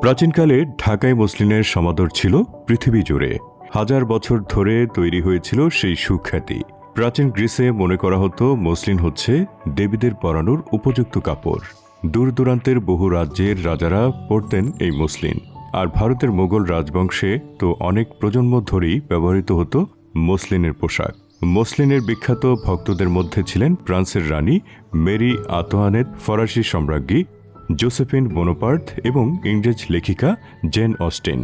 প্রাচীনকালে ঢাকাই মসলিনের সমাদর ছিল পৃথিবী জুড়ে। হাজার বছর ধরে তৈরি হয়েছিল সেই সুখ্যাতি। প্রাচীন গ্রিসে মনে করা হতো মসলিন হচ্ছে দেবীদের পরানোর উপযুক্ত কাপড়। দূর দূরান্তের বহু রাজ্যের রাজারা পরতেন এই মসলিন। আর ভারতের মোগল রাজবংশে তো অনেক প্রজন্ম ধরেই ব্যবহৃত হতো মসলিনের পোশাক। মসলিনের বিখ্যাত ভক্তদের মধ্যে ছিলেন ফ্রান্সের রানী মেরি আন্তোয়ানেট, ফরাসি সম্রাজ্ঞী জোসেফিন বোনাপার্ট এবং ইংরেজ লেখিকা জেন অস্টিন।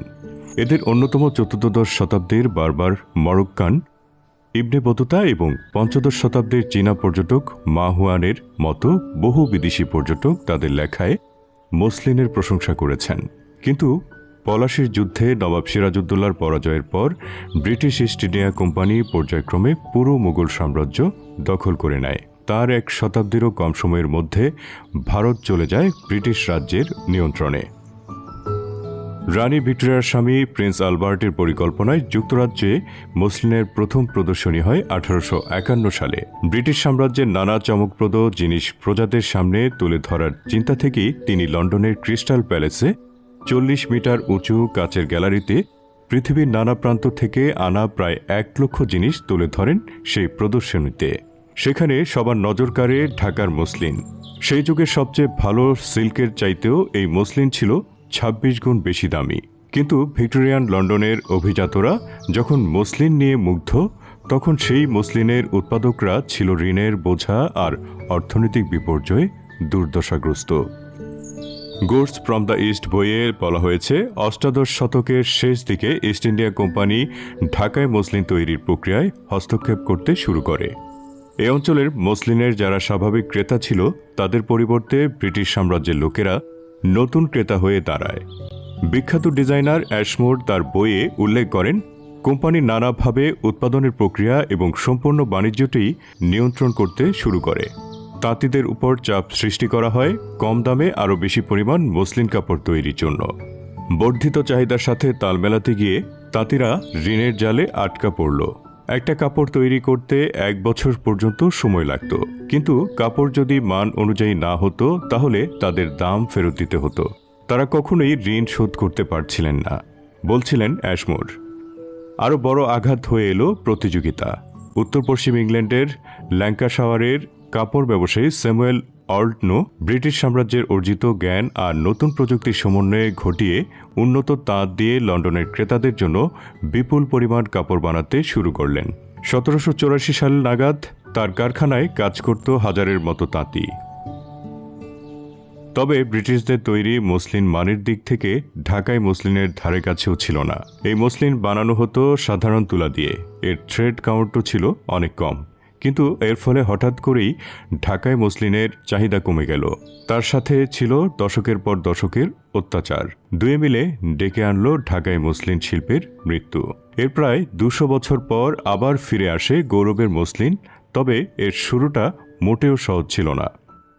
এদের অন্যতম চতুর্দশ শতাব্দীর বারবার মরক্কান ইবনে বতুতা এবং পঞ্চদশ শতাব্দীর চীনা পর্যটক মা হুয়ানের মতো বহু বিদেশি পর্যটক তাদের লেখায় মসলিনের প্রশংসা করেছেন। কিন্তু পলাশির যুদ্ধে নবাব সিরাজউদ্দৌলার পরাজয়ের পর ব্রিটিশ ইস্ট ইন্ডিয়া কোম্পানি পর্যায়ক্রমে পুরো মুঘল সাম্রাজ্য দখল করে নেয়। তার এক শতাব্দীরও কম সময়ের মধ্যে ভারত চলে যায় ব্রিটিশ রাজ্যের নিয়ন্ত্রণে। রানী ভিক্টোরিয়ার স্বামী প্রিন্স আলবার্টের পরিকল্পনায় যুক্তরাজ্যে মসলিনের প্রথম প্রদর্শনী হয় 1851 সালে। ব্রিটিশ সাম্রাজ্যের নানা চমকপ্রদ জিনিস প্রজাদের সামনে তুলে ধরার চিন্তা থেকেই তিনি লন্ডনের ক্রিস্টাল প্যালেসে 40 মিটার উঁচু কাচের গ্যালারিতে পৃথিবীর নানা প্রান্ত থেকে আনা প্রায় 1 লক্ষ জিনিস তুলে ধরেন সেই প্রদর্শনীতে। সেখানে সবার নজর কাড়ে ঢাকার মসলিন। সেই যুগের সবচেয়ে ভালো সিল্কের চাইতেও এই মসলিন ছিল 26 গুণ বেশি দামি। কিন্তু ভিক্টোরিয়ান লন্ডনের অভিজাতরা যখন মসলিন নিয়ে মুগ্ধ, তখন সেই মসলিনের উৎপাদকরা ছিল ঋণের বোঝা আর অর্থনৈতিক বিপর্যয়ে দুর্দশাগ্রস্ত। গুডস ফ্রম দ্য ইস্ট বইয়ে বলা হয়েছে, অষ্টাদশ শতকের শেষ দিকে ইস্ট ইন্ডিয়া কোম্পানি ঢাকায় মসলিন তৈরির প্রক্রিয়ায় হস্তক্ষেপ করতে শুরু করে। এই অঞ্চলের মসলিনের যারা স্বাভাবিক ক্রেতা ছিল, তাদের পরিবর্তে ব্রিটিশ সাম্রাজ্যের লোকেরা নতুন ক্রেতা হয়ে দাঁড়ায়। বিখ্যাত ডিজাইনার অ্যাশমোর তার বইয়ে উল্লেখ করেন, কোম্পানি নানাভাবে উৎপাদনের প্রক্রিয়া এবং সম্পূর্ণ বাণিজ্যটি নিয়ন্ত্রণ করতে শুরু করে। তাঁতিদের উপর চাপ সৃষ্টি করা হয় কম দামে আরও বেশি পরিমাণ মসলিন কাপড় তৈরির জন্য। বর্ধিত চাহিদার সাথে তাল মেলাতে গিয়ে তাঁতিরা ঋণের জালে আটকা পড়ল। একটা কাপড় তৈরি করতে 1 বছর পর্যন্ত সময় লাগত, কিন্তু কাপড় যদি মান অনুযায়ী না হতো তাহলে তাদের দাম ফেরত দিতে হতো। তারা কখনোই ঋণ শোধ করতে পারছিলেন না, বলছিলেন অ্যাশমোর। আরও বড় আঘাত হয়ে এলো প্রতিযোগিতা। উত্তর পশ্চিম ইংল্যান্ডের ল্যাঙ্কাশায়ারের কাপড় ব্যবসায়ী স্যামুয়েল অল্টনো ব্রিটিশ সাম্রাজ্যের অর্জিত জ্ঞান আর নতুন প্রযুক্তির সমন্বয়ে ঘটিয়ে উন্নত তাঁত দিয়ে লন্ডনের ক্রেতাদের জন্য বিপুল পরিমাণ কাপড় বানাতে শুরু করলেন। 1784 সাল নাগাদ তার কারখানায় কাজ করত হাজারের মতো তাঁতি। তবে ব্রিটিশদের তৈরি মসলিন মানের দিক থেকে ঢাকাই মসলিনের ধারে কাছেও ছিল না। এই মসলিন বানানো হতো সাধারণ তুলা দিয়ে। এর থ্রেড কাউন্টও ছিল অনেক কম। কিন্তু এর ফলে হঠাৎ করেই ঢাকায় মসলিনের চাহিদা কমে গেল। তার সাথে ছিল দশকের পর দশকের অত্যাচার। দুয়ে মিলে ডেকে আনলো ঢাকায় মসলিন শিল্পের মৃত্যু। এর প্রায় 200 বছর পর আবার ফিরে আসে গৌরবের মসলিন। তবে এর শুরুটা মোটেও সহজ ছিল না।